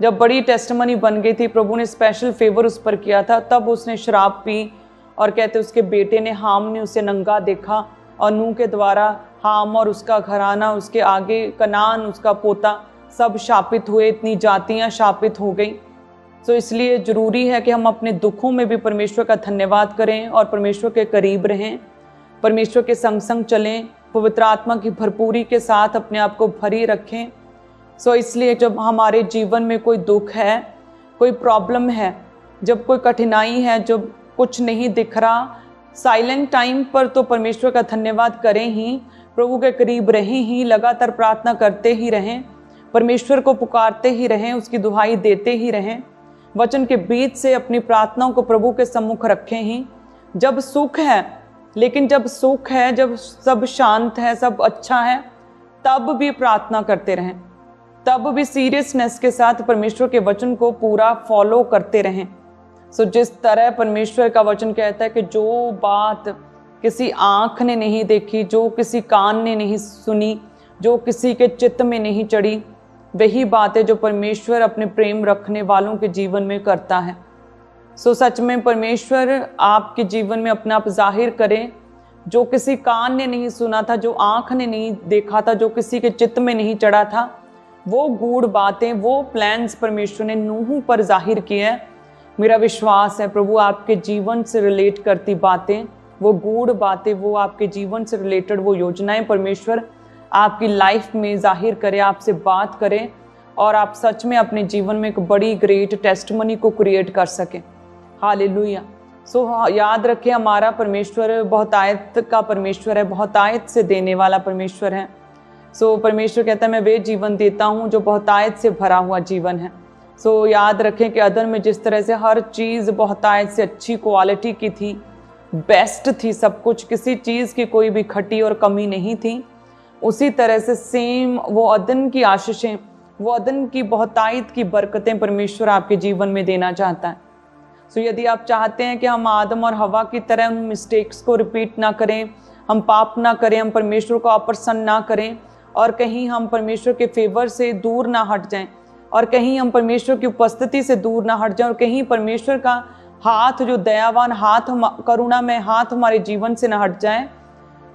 जब बड़ी टेस्टमनी बन गई थी, प्रभु ने स्पेशल फेवर उस पर किया था, तब उसने शराब पी और कहते उसके बेटे ने, हाम ने उसे नंगा देखा और नूह के द्वारा हाम और उसका घराना, उसके आगे कनान उसका पोता, सब शापित हुए, इतनी जातियां शापित हो गई। तो इसलिए ज़रूरी है कि हम अपने दुखों में भी परमेश्वर का धन्यवाद करें और परमेश्वर के करीब रहें, परमेश्वर के संग संग चलें, पवित्र आत्मा की भरपूरी के साथ अपने आप को भरी रखें। सो इसलिए जब हमारे जीवन में कोई दुख है, कोई प्रॉब्लम है, जब कोई कठिनाई है, जब कुछ नहीं दिख रहा, साइलेंट टाइम पर तो परमेश्वर का धन्यवाद करें ही, प्रभु के करीब रहें ही, लगातार प्रार्थना करते ही रहें, परमेश्वर को पुकारते ही रहें, उसकी दुहाई देते ही रहें, वचन के बीच से अपनी प्रार्थनाओं को प्रभु के सम्मुख रखें ही। जब सुख है, लेकिन जब सुख है, जब सब शांत है, सब अच्छा है, तब भी प्रार्थना करते रहें, तब भी सीरियसनेस के साथ परमेश्वर के वचन को पूरा फॉलो करते रहें। सो जिस तरह परमेश्वर का वचन कहता है कि जो बात किसी आँख ने नहीं देखी, जो किसी कान ने नहीं सुनी, जो किसी के चित्त में नहीं चढ़ी, वही बात है जो परमेश्वर अपने प्रेम रखने वालों के जीवन में करता है। सो सच में परमेश्वर आपके जीवन में अपना आप जाहिर करें। जो किसी कान ने नहीं सुना था, जो आँख ने नहीं देखा था, जो किसी के चित्त में नहीं चढ़ा था, वो गूढ़ बातें, वो प्लान्स परमेश्वर ने नूह पर जाहिर किए हैं। मेरा विश्वास है प्रभु आपके जीवन से रिलेट करती बातें, वो गूढ़ बातें, वो आपके जीवन से रिलेटेड वो योजनाएं परमेश्वर आपकी लाइफ में जाहिर करे, आपसे बात करें और आप सच में अपने जीवन में एक बड़ी ग्रेट टेस्टमनी को क्रिएट कर सकें। हालेलुया। सो याद रखें, हमारा परमेश्वर बहुतायत का परमेश्वर है, बहुतायत से देने वाला परमेश्वर है। सो परमेश्वर कहता है मैं वे जीवन देता हूँ जो बहुतायत से भरा हुआ जीवन है। सो याद रखें कि अदन में जिस तरह से हर चीज़ बहुतायत से अच्छी क्वालिटी की थी, बेस्ट थी, सब कुछ, किसी चीज़ की कोई भी खटी और कमी नहीं थी, उसी तरह से सेम वो अदन की आशीषें, वो अदन की बहुतायत की बरकतें परमेश्वर आपके जीवन में देना चाहता है। सो यदि आप चाहते हैं कि हम आदम और हवा की तरह उन मिस्टेक्स को रिपीट ना करें, हम पाप ना करें, हम परमेश्वर को अप्रसन्न ना करें और कहीं हम परमेश्वर के फेवर से दूर ना हट जाएं और कहीं हम परमेश्वर की उपस्थिति से दूर ना हट जाएं और कहीं परमेश्वर का हाथ, जो दयावान हाथ, करुणामय हाथ हमारे जीवन से ना हट जाए,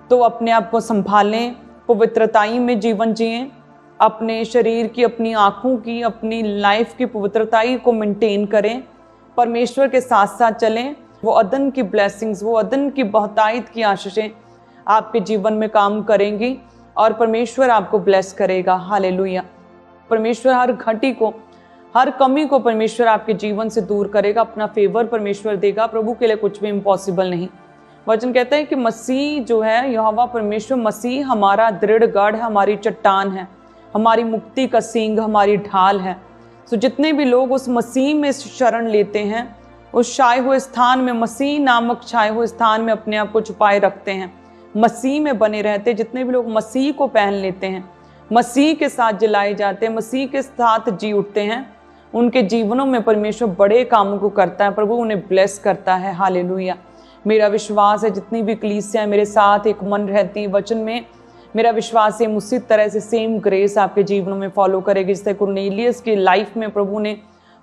तो अपने आप को संभालें, पवित्रताई में जीवन जिएं, अपने शरीर की, अपनी आँखों की, अपनी लाइफ की पवित्रताई को मेंटेन करें, परमेश्वर के साथ साथ चलें। वो अदन की ब्लेसिंग्स, वो अदन की बहुतायत की आशीषें आपके जीवन में काम करेंगी और परमेश्वर आपको ब्लेस करेगा। हालेलुया। परमेश्वर हर घटी को, हर कमी को परमेश्वर आपके जीवन से दूर करेगा, अपना फेवर परमेश्वर देगा। प्रभु के लिए कुछ भी इम्पॉसिबल नहीं। वचन कहता है कि मसीह जो है, यहोवा परमेश्वर मसीह हमारा दृढ़ गढ़ है, हमारी चट्टान है, हमारी मुक्ति का सींग, हमारी ढाल है। सो जितने भी लोग उस मसीह में शरण लेते हैं, उस छाए हुए स्थान में, मसीह नामक छाए हुए स्थान में अपने आप को छुपाए रखते हैं, मसीह में बने रहते हैं, जितने भी लोग मसीह को पहन लेते हैं, मसीह के साथ जलाए जाते हैं, मसीह के साथ जी उठते हैं, उनके जीवनों में परमेश्वर बड़े कामों को करता है, प्रभु उन्हें ब्लेस करता है। हालेलुया। मेरा विश्वास है जितनी भी कलीसियां मेरे साथ एक मन रहती वचन में, मेरा विश्वास है उसी तरह से सेम ग्रेस आपके जीवनों में फॉलो करेगी। जैसे कुरनेलियस की लाइफ में प्रभु ने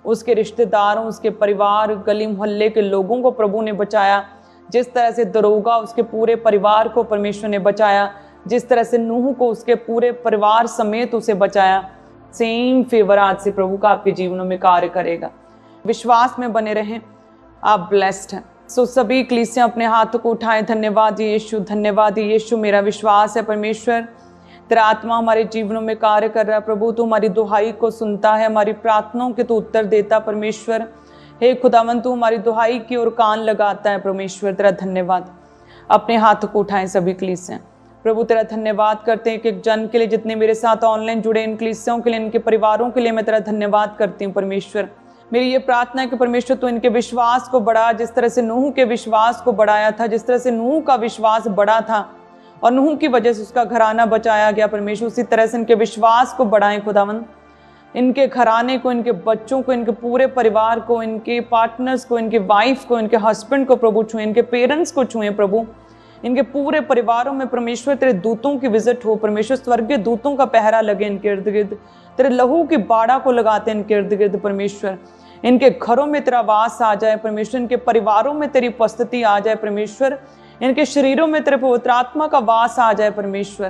उसके रिश्तेदारों, उसके परिवार, गली मोहल्ले के लोगों को प्रभु ने बचाया। जिस तरह से दरोगा उसके पूरे परिवार को परमेश्वर ने बचाया, जिस तरह से नूह को उसके पूरे परिवार समेत उसे बचाया, सेम फेवर आज से प्रभु का आपके जीवनों में कार्य करेगा। विश्वास में बने रहें, आप ब्लेस्ड हैं। सो सभी कलीसियां अपने हाथों को उठाएं। धन्यवाद यीशु, धन्यवाद यीशु। मेरा विश्वास है परमेश्वर तेरा आत्मा हमारे जीवनों में कार्य कर रहा है प्रभु। तू हमारी दुहाई को सुनता है, हमारी प्रार्थनाओं के तू उत्तर देता परमेश्वर। हे खुदावन, तू हमारी दुहाई की ओर कान लगाता है परमेश्वर। तेरा धन्यवाद। अपने हाथों को उठाएं सभी कलीसियां। प्रभु तेरा धन्यवाद करते हैं एक जन के लिए, जितने मेरे साथ ऑनलाइन जुड़े इन कलीसियों के लिए, इनके परिवारों के लिए मैं तेरा धन्यवाद करती हूँ परमेश्वर। मेरी ये प्रार्थना है कि परमेश्वर तू इनके विश्वास को बढ़ा, जिस तरह से नूह के विश्वास को बढ़ाया था, जिस तरह से नूह का विश्वास बढ़ा था और नूह की वजह से उसका घराना बचाया गया परमेश्वर, उसी तरह से इनके विश्वास को बढ़ाएं खुदावन। इनके घराने को, इनके बच्चों को, इनके पूरे परिवार को, इनके पार्टनर्स को, इनके वाइफ को, इनके हस्बैंड को प्रभु छुएं, इनके पेरेंट्स को छुएं प्रभु। इनके पूरे परिवारों में परमेश्वर तेरे दूतों की विजिट हो परमेश्वर। स्वर्गीय दूतों का पहरा लगे इनके इर्द गिर्द। तेरे लहू की बाड़ा को लगाते हैं इनके इर्द गिर्द परमेश्वर। इनके घरों में तेरा वास आ जाए परमेश्वर। इनके परिवारों में तेरी उपस्थिति आ जाए परमेश्वर। इनके शरीरों में तेरे पवित्र आत्मा का वास आ जाए परमेश्वर।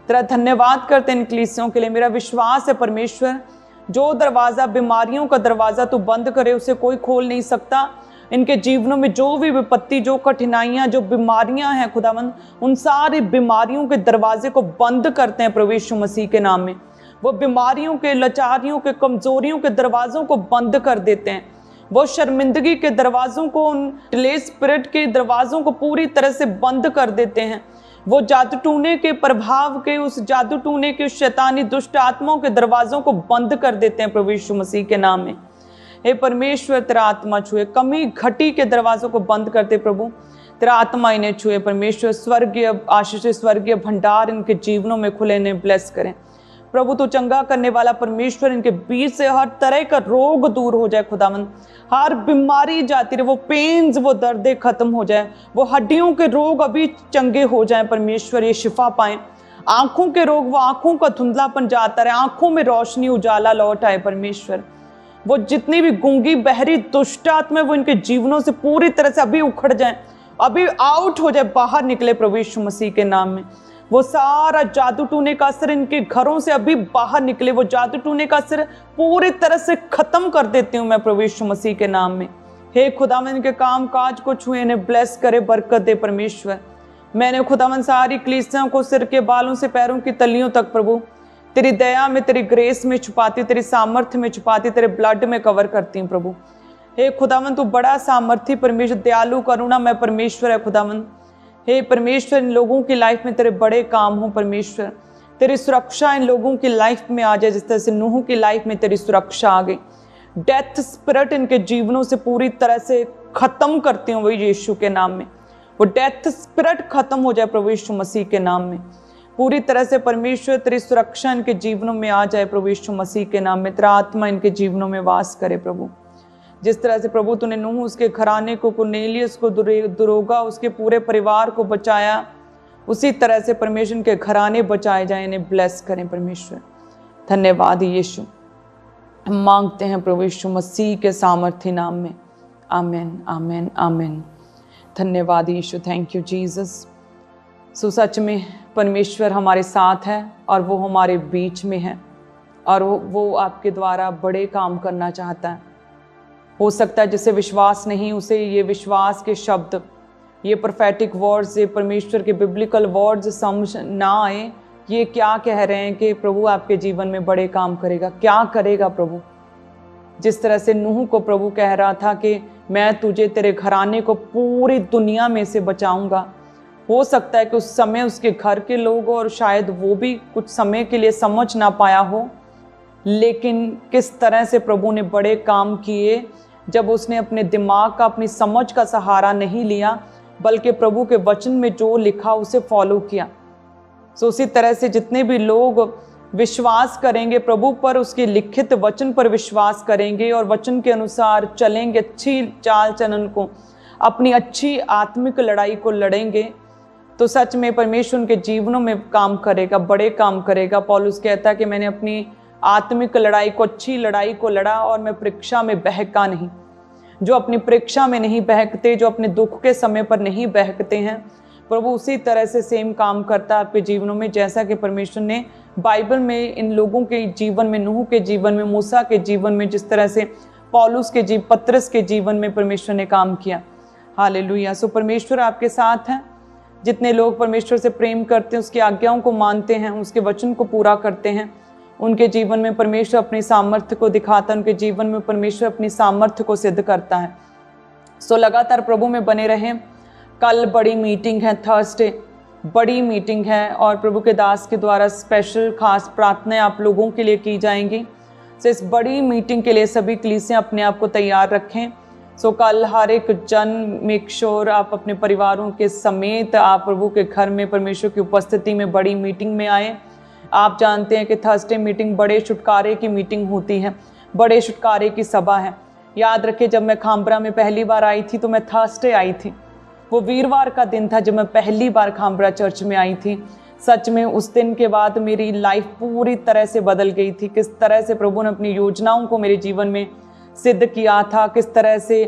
तेरा धन्यवाद करते हैं इन कलीसियों के लिए। मेरा विश्वास है परमेश्वर, जो दरवाज़ा बीमारियों का दरवाज़ा तू बंद करे उसे कोई खोल नहीं सकता। इनके जीवनों में जो भी विपत्ति, जो कठिनाइयाँ, जो बीमारियाँ हैं खुदावंद, उन सारी बीमारियों के दरवाजे को बंद करते हैं प्रभु यीशु मसीह के नाम में। वो बीमारियों के, लाचारियों के, कमजोरियों के दरवाजों को बंद कर देते हैं। वो शर्मिंदगी के दरवाजों को, उन डिले स्पिरिट के दरवाजों को पूरी तरह से बंद कर देते हैं। वो जादू टूने के प्रभाव के, उस जादू टूने के, उस शैतानी दुष्ट आत्माओं के दरवाजों को बंद कर देते हैं प्रभु यीशु मसीह के नाम में। हे परमेश्वर तेरा आत्मा छुए, कमी घटी के दरवाजों को बंद करते प्रभु। तेरा आत्मा इन्हें छुए परमेश्वर। स्वर्गीय आशीष, स्वर्गीय भंडार इनके जीवनों में खुले, इन्हें ब्लेस करें प्रभु। तो चंगा करने वाला परमेश्वर, इनके बीच से हर तरह का रोग दूर हो जाए खुदावंद। हर बीमारी जाती रहे, वो पेन्स, वो दर्दे खत्म हो जाए, वो हड्डियों के रोग अभी चंगे हो जाए परमेश्वर, ये शिफा पाएं। आंखों के रोग, वो आंखों का धुंधलापन जाता रहे, आंखों में रोशनी उजाला लौट आए परमेश्वर। वो जितनी भी गूंगी बहरी दुष्ट आत्मा, वो इनके जीवनों से पूरी तरह से अभी उखड़ जाए, अभी आउट हो जाए, बाहर निकले प्रभु यीशु मसीह के नाम में। वो सारा जादू टूने का असर इनके घरों से अभी बाहर निकले। वो जादू टूने का असर पूरी तरह से खत्म कर देती हूँ मैं प्रभु यीशु मसीह के नाम में। हे खुदावन, इनके काम काज को छुए, इन्हें ब्लेस करे, बरकत दे परमेश्वर। मैंने खुदावन सारी कलीसियाओं को सिर के बालों से पैरों की तलियों तक प्रभु तेरी दया में, तेरी ग्रेस में छुपाती, तेरी सामर्थ्य में छुपाती, तेरे ब्लड में कवर करती हूँ प्रभु। हे खुदावन, तू बड़ा सामर्थी परमेश्वर, दयालु करुणा मैं परमेश्वर है खुदावन। हे परमेश्वर, इन लोगों की लाइफ में तेरे बड़े काम हो परमेश्वर। तेरी सुरक्षा इन लोगों की लाइफ में आ जाए, जिस तरह से नूह की लाइफ में तेरी सुरक्षा आ गई। डेथ स्पिरिट इनके जीवनों से पूरी तरह से खत्म करती हूँ वही यीशु के नाम में। वो डेथ स्पिरिट खत्म हो जाए प्रभु यीशु मसीह के नाम में। पूरी तरह से परमेश्वर तेरी सुरक्षा इनके जीवनों में आ जाए प्रभु यीशु मसीह के नाम में। तेरा आत्मा इनके जीवनों में वास करे प्रभु। जिस तरह से प्रभु तूने नूह, उसके घराने को, कुरनेलियुस को, दरोगा, उसके पूरे परिवार को बचाया, उसी तरह से परमेश्वर के घराने बचाए जाए, इन्हें ब्लेस करें परमेश्वर। धन्यवाद यीशु, हम मांगते हैं प्रभु यीशु मसीह के सामर्थ्य नाम में। आमीन, आमीन, आमीन। धन्यवाद यीशु, थैंक यू जीसस। सो सच में परमेश्वर हमारे साथ है और वो हमारे बीच में है और वो आपके द्वारा बड़े काम करना चाहता है। हो सकता है जिसे विश्वास नहीं, उसे ये विश्वास के शब्द, ये प्रोफेटिक वर्ड्स, ये परमेश्वर के बिब्लिकल वर्ड्स समझ ना आए। ये क्या कह रहे हैं कि प्रभु आपके जीवन में बड़े काम करेगा। क्या करेगा प्रभु? जिस तरह से नूह को प्रभु कह रहा था कि मैं तुझे, तेरे घराने को पूरी दुनिया में से बचाऊंगा। हो सकता है कि उस समय उसके घर के लोग और शायद वो भी कुछ समय के लिए समझ ना पाया हो, लेकिन किस तरह से प्रभु ने बड़े काम किए जब उसने अपने दिमाग का, अपनी समझ का सहारा नहीं लिया, बल्कि प्रभु के वचन में जो लिखा उसे फॉलो किया। सो उसी तरह से जितने भी लोग विश्वास करेंगे प्रभु पर, उसके लिखित वचन पर विश्वास करेंगे और वचन के अनुसार चलेंगे, अच्छी चाल चलन को, अपनी अच्छी आत्मिक लड़ाई को लड़ेंगे, तो सच में परमेश्वर उनके जीवनों में काम करेगा, बड़े काम करेगा। पौलुस कहता है कि मैंने अपनी आत्मिक लड़ाई को, अच्छी लड़ाई को लड़ा और मैं परीक्षा में बहका नहीं। जो अपनी परीक्षा में नहीं बहकते, जो अपने दुख के समय पर नहीं बहकते हैं, प्रभु उसी तरह से सेम काम करता है आपके जीवनों में, जैसा कि परमेश्वर ने बाइबल में इन लोगों के जीवन में, नूह के जीवन में, मूसा के जीवन में, जिस तरह से पौलुस के पतरस के जीवन में परमेश्वर ने काम किया। हालेलुया। सो परमेश्वर आपके साथ हैं। जितने लोग परमेश्वर से प्रेम करते हैं, उसकी आज्ञाओं को मानते हैं, उसके वचन को पूरा करते हैं, उनके जीवन में परमेश्वर अपनी सामर्थ्य को दिखाता है, उनके जीवन में परमेश्वर अपनी सामर्थ्य को सिद्ध करता है। सो लगातार प्रभु में बने रहें। कल बड़ी मीटिंग है, थर्सडे बड़ी मीटिंग है और प्रभु के दास के द्वारा स्पेशल खास प्रार्थनाएं आप लोगों के लिए की जाएंगी। सो इस बड़ी मीटिंग के लिए सभी कलीसियां अपने आप को तैयार रखें। सो कल हर एक जन मेक श्योर आप अपने परिवारों के समेत आप प्रभु के घर में परमेश्वर की उपस्थिति में बड़ी मीटिंग में आए। आप जानते हैं कि थर्सडे मीटिंग बड़े छुटकारे की मीटिंग होती है, बड़े छुटकारे की सभा है। याद रखें, जब मैं खामबरा में पहली बार आई थी तो मैं थर्सडे आई थी। वो वीरवार का दिन था जब मैं पहली बार खामबरा चर्च में आई थी। सच में उस दिन के बाद मेरी लाइफ पूरी तरह से बदल गई थी। किस तरह से प्रभु ने अपनी योजनाओं को मेरे जीवन में सिद्ध किया था, किस तरह से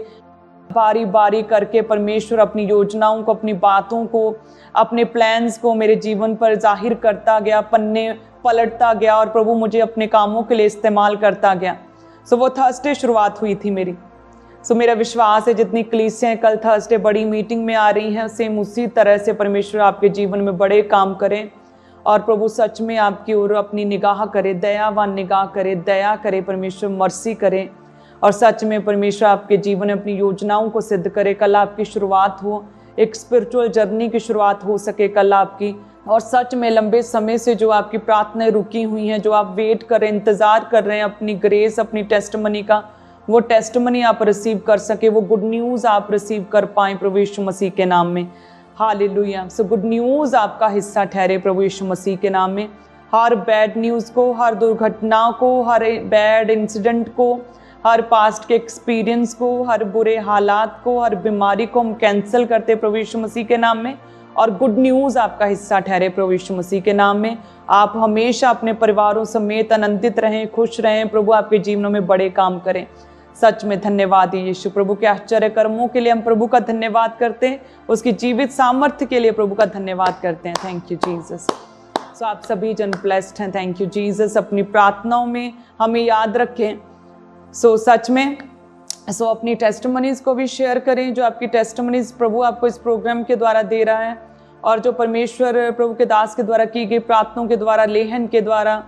बारी बारी करके परमेश्वर अपनी योजनाओं को, अपनी बातों को, अपने प्लान्स को मेरे जीवन पर जाहिर करता गया, पन्ने पलटता गया और प्रभु मुझे अपने कामों के लिए इस्तेमाल करता गया। सो वो थर्सडे शुरुआत हुई थी मेरी। सो मेरा विश्वास है जितनी कलीसियां कल थर्सडे बड़ी मीटिंग में आ रही हैं, सेम उसी तरह से परमेश्वर आपके जीवन में बड़े काम करें और प्रभु सच में आपकी ओर अपनी निगाह करे, दयावान निगाह करे, दया करे, परमेश्वर मर्सी करे और सच में परमेश्वर आपके जीवन में अपनी योजनाओं को सिद्ध करे। कल आपकी शुरुआत हो, एक स्पिरिचुअल जर्नी की शुरुआत हो सके कल आपकी। और सच में लंबे समय से जो आपकी प्रार्थनाएं रुकी हुई हैं, जो आप वेट कर रहे हैं, इंतज़ार कर रहे हैं अपनी ग्रेस, अपनी टेस्टमनी का, वो टेस्टमनी आप रिसीव कर सके, वो गुड न्यूज़ आप रिसीव कर पाएँ प्रभु यीशु मसीह के नाम में। हालेलुया। सो गुड न्यूज़ आपका हिस्सा ठहरे प्रभु यीशु मसीह के नाम में। हर बैड न्यूज़ को, हर दुर्घटना को, हर बैड इंसिडेंट को, हर पास्ट के एक्सपीरियंस को, हर बुरे हालात को, हर बीमारी को हम कैंसिल करते प्रभु यीशु मसीह के नाम में और गुड न्यूज़ आपका हिस्सा ठहरे प्रभु यीशु मसीह के नाम में। आप हमेशा अपने परिवारों समेत आनंदित रहें, खुश रहें, प्रभु आपके जीवनों में बड़े काम करें। सच में धन्यवाद यीशु, प्रभु के आश्चर्य कर्मों के लिए हम प्रभु का धन्यवाद करते हैं, उसकी जीवित सामर्थ्य के लिए प्रभु का धन्यवाद करते हैं। Thank you Jesus. सो आप सभी जन ब्लेस्ड हैं। Thank you Jesus. अपनी प्रार्थनाओं में हमें याद रखें। सच में अपनी टेस्टमनीज़ को भी शेयर करें, जो आपकी टेस्टमनीज़ प्रभु आपको इस प्रोग्राम के द्वारा दे रहा है और जो परमेश्वर प्रभु के दास के द्वारा की गई प्रार्थनाओं के द्वारा, लेहन के द्वारा,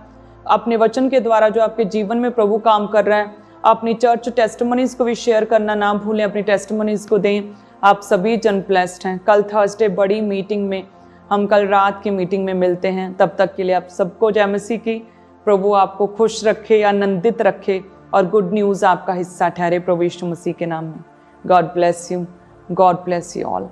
अपने वचन के द्वारा जो आपके जीवन में प्रभु काम कर रहा है। अपनी चर्च टेस्टमनीज़ को भी शेयर करना ना भूलें, अपनी टेस्टमनीज़ को दें। आप सभी जन ब्लेस्ड हैं। कल थर्सडे बड़ी मीटिंग में, हम कल रात की मीटिंग में मिलते हैं। तब तक के लिए आप सबको जय मसीह की। प्रभु आपको खुश रखे, आनंदित रखे और गुड न्यूज़ आपका हिस्सा ठहरे प्रभु यीशु मसीह के नाम में। God bless you. God bless you all.